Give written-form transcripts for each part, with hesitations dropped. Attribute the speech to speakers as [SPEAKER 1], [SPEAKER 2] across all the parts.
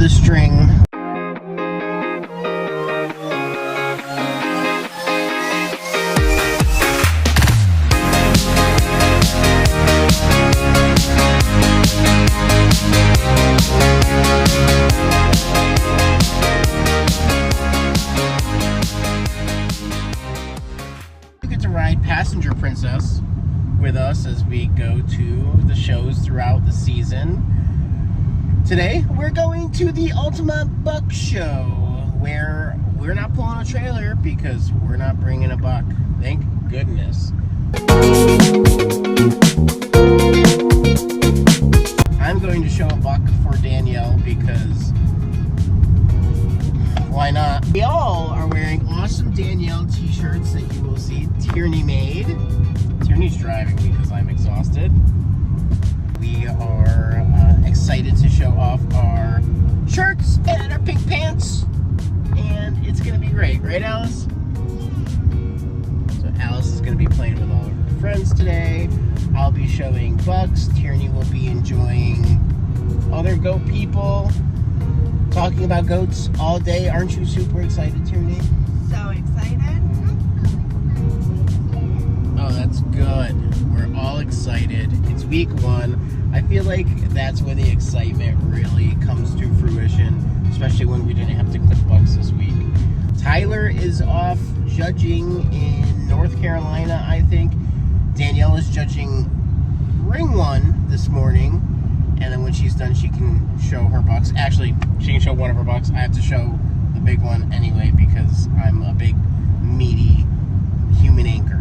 [SPEAKER 1] the string. You get to ride Passenger Princess with us as we go to the shows throughout the season. Today, we're going to the Ultimate Buck Show, where we're not pulling a trailer because we're not bringing a buck. Thank goodness. I'm going to show a buck for Danielle because why not? We all are wearing awesome Danielle t-shirts that you will see Tierney made. Tierney's driving because I'm exhausted. We are excited to show off our shirts and our pink pants, and it's going to be great, right, Alice? So Alice is going to be playing with all of her friends today. I'll be showing bucks. Tierney will be enjoying other goat people, talking about goats all day. Aren't you super excited, Tierney?
[SPEAKER 2] So excited.
[SPEAKER 1] Oh, that's good. We're all excited. It's week 1. I feel like that's when the excitement really comes to fruition, especially when we didn't have to clip bucks this week. Tyler is off judging in North Carolina, I think. Danielle is judging ring 1 this morning, and then when she's done, she can show her bucks. Actually, she can show one of her bucks. I have to show the big one anyway because I'm a big, meaty human anchor.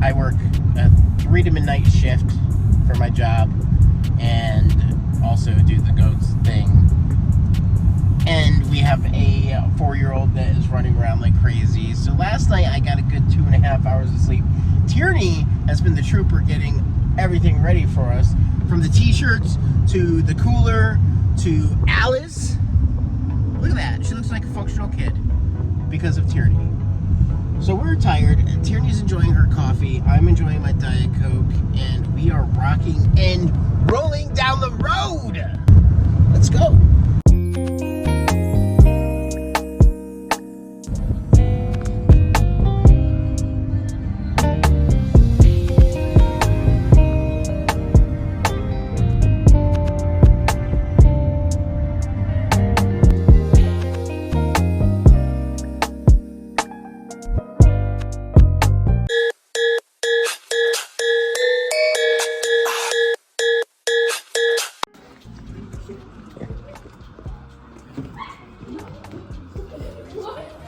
[SPEAKER 1] I work a 3 to midnight shift for my job and also do the goats thing. And we have a 4-year-old that is running around like crazy. So last night I got a good 2.5 hours of sleep. Tierney has been the trooper getting everything ready for us, from the t-shirts to the cooler to Alice. Look at that. She looks like a functional kid because of Tierney. So we're tired. Tierney's enjoying her coffee. I'm enjoying my Diet Coke. And we are rocking and rolling down the road. Let's go.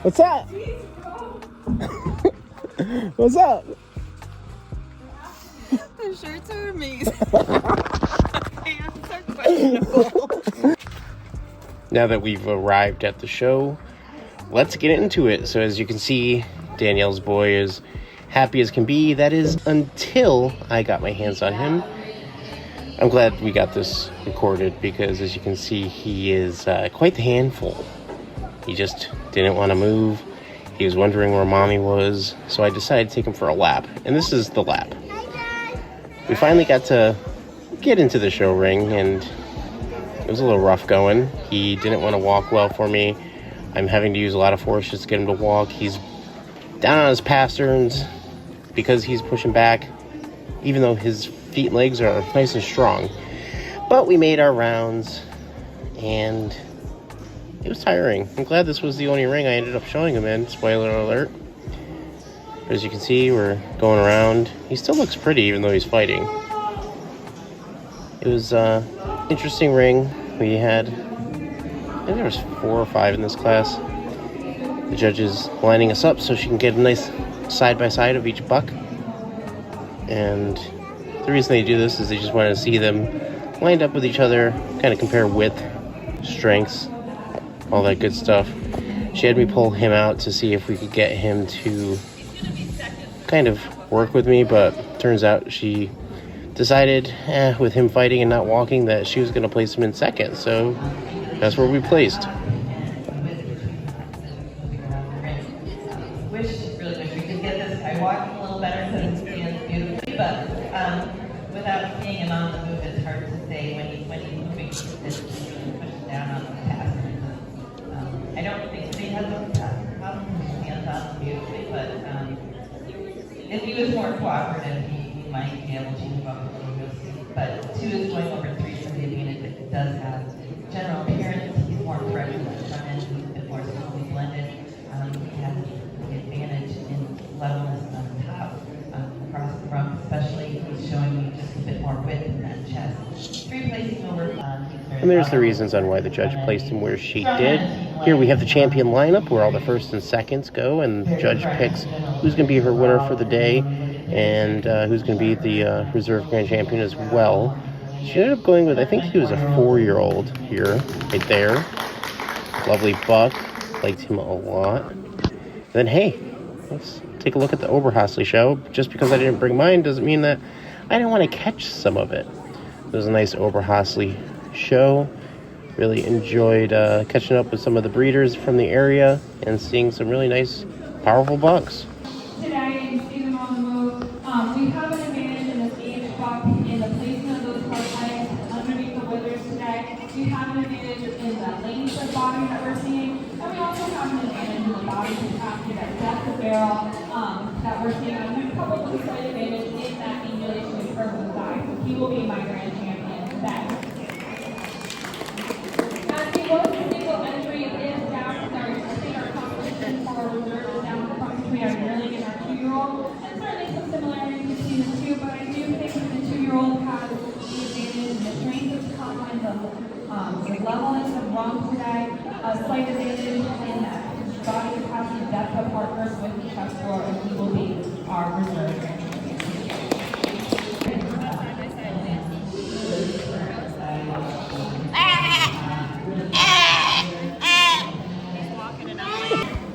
[SPEAKER 1] What's up? What's up?
[SPEAKER 2] The shirts are amazing. Pants are questionable.
[SPEAKER 1] Now that we've arrived at the show, let's get into it. So as you can see, Danielle's boy is happy as can be. That is until I got my hands on him. I'm glad we got this recorded because as you can see, he is quite the handful. He just didn't want to move. He was wondering where mommy was, so I decided to take him for a lap. And this is the lap. We finally got to get into the show ring, and it was a little rough going. He didn't want to walk well for me. I'm having to use a lot of force just to get him to walk. He's down on his pasterns because he's pushing back, even though his feet and legs are nice and strong. But we made our rounds, and it was tiring. I'm glad this was the only ring I ended up showing him in. Spoiler alert. But as you can see, we're going around. He still looks pretty even though he's fighting. It was an interesting ring. We had, I think there was 4 or 5 in this class. The judges lining us up so she can get a nice side-by-side of each buck. And the reason they do this is they just want to see them lined up with each other, kind of compare width, strengths, all that good stuff. She had me pull him out to see if we could get him to kind of work with me, but turns out she decided with him fighting and not walking that she was going to place him in second. So That's where we placed.
[SPEAKER 3] Really wish we could get this guy walking a little better because it stands beautifully, but without seeing him on the move, it's hard to say when he's moving, it's pushed down on the pass. I don't think he has a problem, he stands on beautifully, but if he was more cooperative, he might be able to move up a little bit. But 2 is going over 3 for Vivian. It does have general appearance. He's more fresh in the front end. He's a bit more smoothly blended. He has the advantage in levelness on the top, across the rump, especially. He's showing me just a bit more width in that chest. 3 places over.
[SPEAKER 1] And there's the reasons on why the judge placed him where she did. Here we have the champion lineup where all the first and seconds go, and the judge picks who's going to be her winner for the day and who's going to be the reserve grand champion as well. She ended up going with, I think he was a 4-year-old here, right there. Lovely buck. Liked him a lot. Then, hey, let's take a look at the Oberhasli show. Just because I didn't bring mine doesn't mean that I didn't want to catch some of it. It was a nice Oberhasli show. Really enjoyed catching up with some of the breeders from the area and seeing some really nice, powerful bucks.
[SPEAKER 4] Today, you see them on the move. We have an advantage in this age buck in the placement of those front legs underneath the withers today. We have an advantage in the length of body that we're seeing, and we also have an advantage in the body capacity, that depth of barrel that we're seeing. And we probably slight advantage in that angulation curve of the thigh. So he will be my grand champion today. Was a single entry is down. Sorry, I think our competition for reserve is down between our yearling and our 2-year-old. And certainly some similarities between the two, but I do think that the 2-year-old has the advantage in the strength of the top line, the levelness of rump today, a slight advantage in that body capacity, depth of partners with the chest floor, and he will be our reserve grand champion.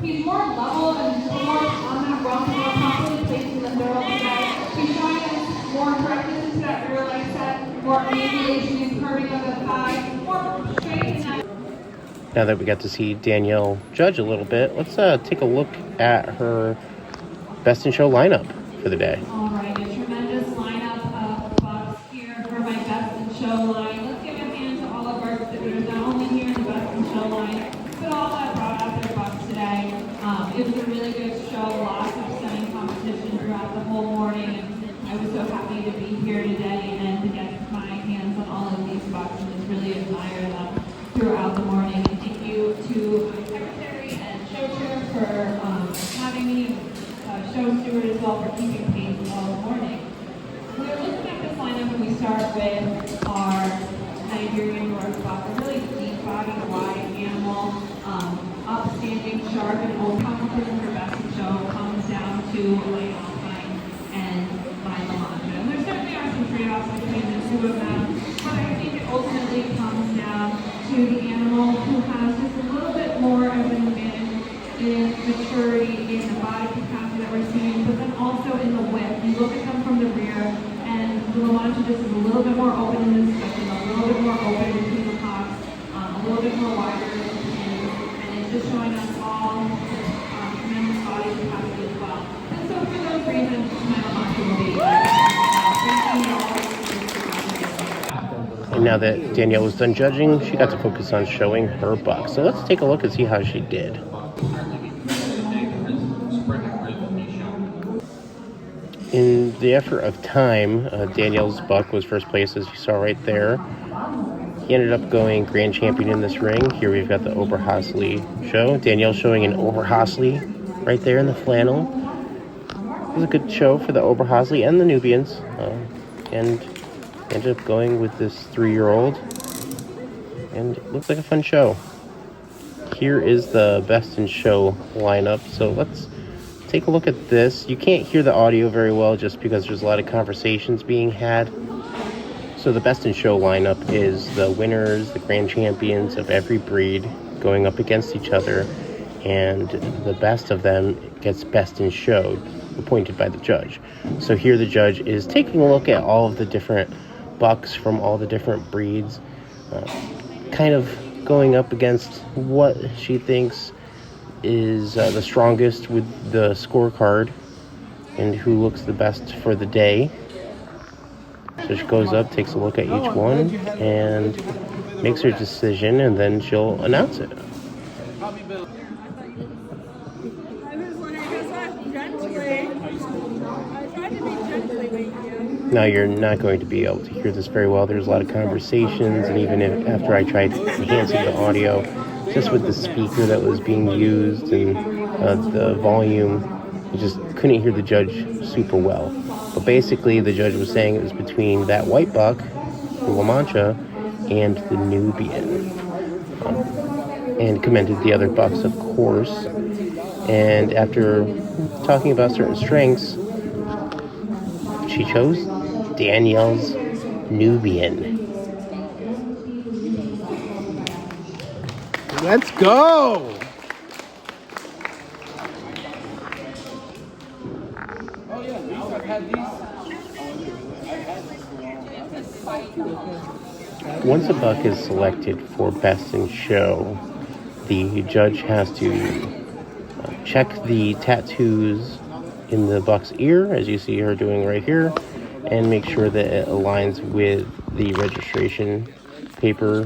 [SPEAKER 4] He's more level and more on that rump, more properly placed in the thorough today. He's showing us more correctness into that rear leg set, more angulation and curving of the thigh, more straight in that.
[SPEAKER 1] Now that we got to see Danielle judge a little bit, let's take a look at her best in show lineup for the day.
[SPEAKER 4] All right, a tremendous lineup of bucks here for my best in show line. Let's give a hand to all of our exhibitors, not only here in the best in show line, but all that brought out their bucks today. It was a really good show, lots of stunning competition throughout the whole morning, and I was so happy to be here today and to get my hands on all of these bucks and just really admire them throughout the morning. And thank you to my secretary and show chair for having me, show steward as well for keeping pace all morning. We're looking at this lineup and we start with our Nigerian North buck, a really deep-bodied, wide animal, upstanding, sharp, and old competition for best in show comes down to light alpine and my Lamancha. And there certainly are some trade-offs between the two of them, but I think it ultimately comes down to the animal who has just a little bit more of an advantage in maturity, in the body capacity that we're seeing, but then also in the width. You look at them from the rear, and the Lamancha just is a little bit more open in this section, a little bit more open between the hocks, a little bit more wider in the pins, and it's just showing us all tremendous body capacity as well. And so for those reasons, my Lamancha will be
[SPEAKER 1] And now that Danielle was done judging, she got to focus on showing her buck. So let's take a look and see how she did. In the effort of time, Danielle's buck was first place, as you saw right there. He ended up going grand champion in this ring. Here we've got the Oberhasli show. Danielle showing an Oberhasli right there in the flannel. It was a good show for the Oberhasli and the Nubians. And ended up going with this 3-year-old. And it looks like a fun show. Here is the best in show lineup. So let's take a look at this. You can't hear the audio very well just because there's a lot of conversations being had. So the best in show lineup is the winners, the grand champions of every breed going up against each other, and the best of them gets best in show, appointed by the judge. So here the judge is taking a look at all of the different bucks from all the different breeds, kind of going up against what she thinks is the strongest with the scorecard and who looks the best for the day. So she goes up, takes a look at each one, and makes her decision, and then she'll announce it.
[SPEAKER 2] I was wondering, because I'm gently. I tried to be gently with you.
[SPEAKER 1] Now you're not going to be able to hear this very well. There's a lot of conversations, and even after I tried enhancing the audio, just with the speaker that was being used and the volume, you just couldn't hear the judge super well. But basically, the judge was saying it was between that white buck, the La Mancha, and the Nubian. And commended the other bucks, of course. And after talking about certain strengths, she chose Danielle's Nubian. Let's go! Once a buck is selected for Best in Show, the judge has to check the tattoos in the buck's ear, as you see her doing right here, and make sure that it aligns with the registration paper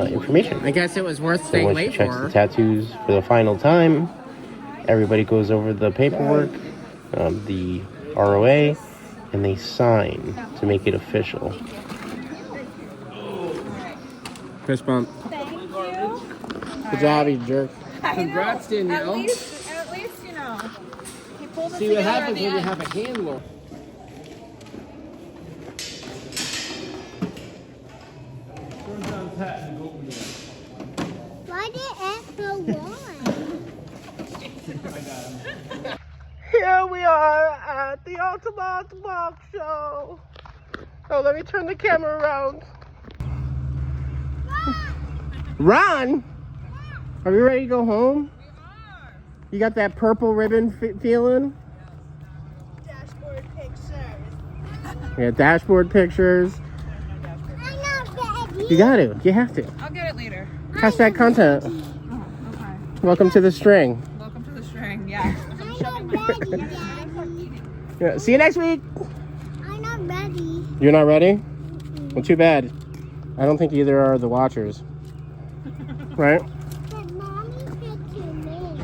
[SPEAKER 1] information.
[SPEAKER 5] I guess it was worth
[SPEAKER 1] So
[SPEAKER 5] staying
[SPEAKER 1] when she
[SPEAKER 5] late
[SPEAKER 1] checks
[SPEAKER 5] for.
[SPEAKER 1] the tattoos for the final time, everybody goes over the paperwork, the ROA, and they sign to make it official.
[SPEAKER 5] Fist bump.
[SPEAKER 2] Thank you.
[SPEAKER 5] Good job, you jerk.
[SPEAKER 2] Congrats,
[SPEAKER 5] Danielle.
[SPEAKER 2] At least, you know, he pulled it
[SPEAKER 5] See what
[SPEAKER 2] together
[SPEAKER 5] happens
[SPEAKER 2] at the
[SPEAKER 5] when you
[SPEAKER 2] end.
[SPEAKER 5] have a handler.
[SPEAKER 6] Why did Echo won?
[SPEAKER 1] Here we are at the Ultimate Box Show. Oh, let me turn the camera around. Ron! Are we ready to go home?
[SPEAKER 2] We are.
[SPEAKER 1] You got that purple ribbon feeling?
[SPEAKER 2] Dashboard pictures.
[SPEAKER 1] Yeah, dashboard pictures.
[SPEAKER 6] I'm not ready.
[SPEAKER 1] You got to. You have to.
[SPEAKER 2] I'll get it later.
[SPEAKER 1] Hashtag content.
[SPEAKER 2] Oh, okay.
[SPEAKER 1] Welcome to the string.
[SPEAKER 2] Welcome to the string. Yeah.
[SPEAKER 6] I'm not ready, Daddy.
[SPEAKER 1] Yeah, see you next week.
[SPEAKER 6] I'm not ready.
[SPEAKER 1] You're not ready? Well, too bad. I don't think either are the watchers. Right?
[SPEAKER 6] But Mommy said to me.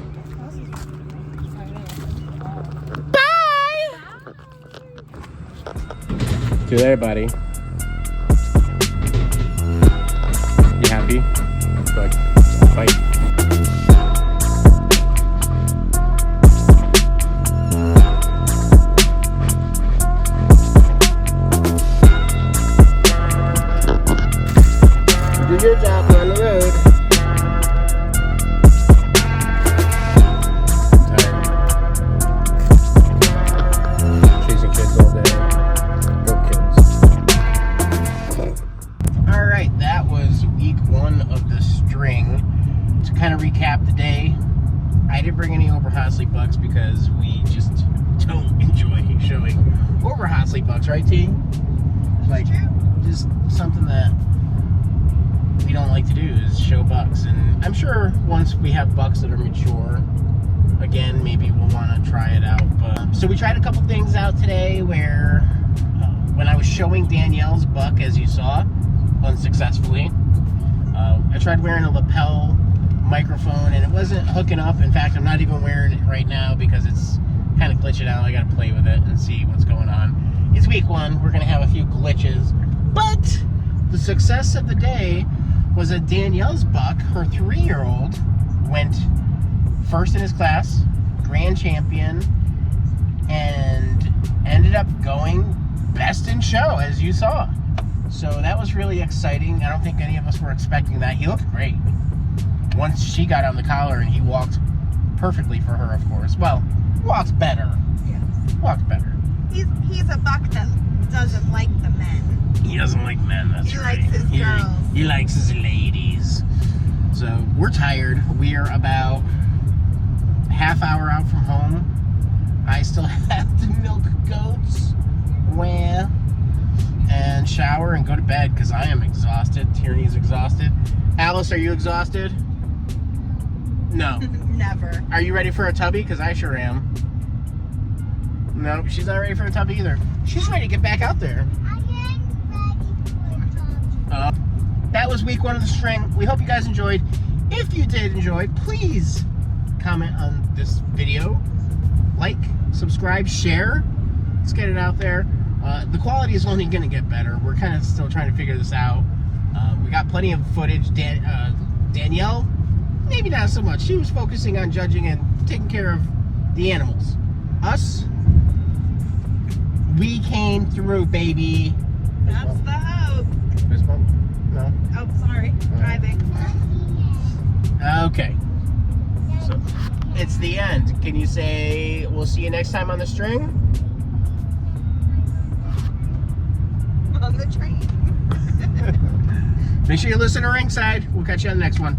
[SPEAKER 1] See you later, buddy. You happy? Good. Bye. Do your job, we're on the road. Tired. Chasing kids all day. Go kids. Alright, that was week 1 of the string. To kind of recap the day, I didn't bring any over Hosley bucks because we just don't enjoy showing over Hosley bucks, right, T? Like, just something that we don't like to do is show bucks, and I'm sure once we have bucks that are mature again, maybe we'll want to try it out. But so we tried a couple things out today where when I was showing Danielle's buck, as you saw, unsuccessfully, I tried wearing a lapel microphone and it wasn't hooking up. In fact, I'm not even wearing it right now because it's kind of glitching out. I gotta play with it and see what's going on. It's week 1, we're gonna have a few glitches, but the success of the day was that Danielle's buck, her 3-year-old, went first in his class, grand champion, and ended up going best in show, as you saw. So that was really exciting. I don't think any of us were expecting that. He looked great. Once she got on the collar, and he walked perfectly for her, of course. Well, walked better.
[SPEAKER 2] Yes.
[SPEAKER 1] Walked better.
[SPEAKER 2] He's a buck that doesn't like the men.
[SPEAKER 1] He doesn't like men, that's
[SPEAKER 2] He
[SPEAKER 1] right.
[SPEAKER 2] likes his girls.
[SPEAKER 1] He likes his ladies. So we're tired. We are about half hour out from home. I still have to milk goats, and shower and go to bed because I am exhausted. Tierney's exhausted. Alice, are you exhausted? No.
[SPEAKER 2] Never.
[SPEAKER 1] Are you ready for a tubby? Because I sure am. No, she's not ready for a tubby either. She's ready to get back out there.
[SPEAKER 6] I am ready for a tub.
[SPEAKER 1] That was week 1 of the string. We hope you guys enjoyed. If you did enjoy, please comment on this video. Like, subscribe, share. Let's get it out there. The quality is only going to get better. We're kind of still trying to figure this out. We got plenty of footage. Danielle, maybe not so much. She was focusing on judging and taking care of the animals. Us, we came through, baby.
[SPEAKER 2] That's the hope.
[SPEAKER 1] Fist bump? No?
[SPEAKER 2] Oh, sorry. Driving.
[SPEAKER 1] Okay. So, it's the end. Can you say, we'll see you next time on the string?
[SPEAKER 2] On the train.
[SPEAKER 1] Make sure you listen to ringside. We'll catch you on the next one.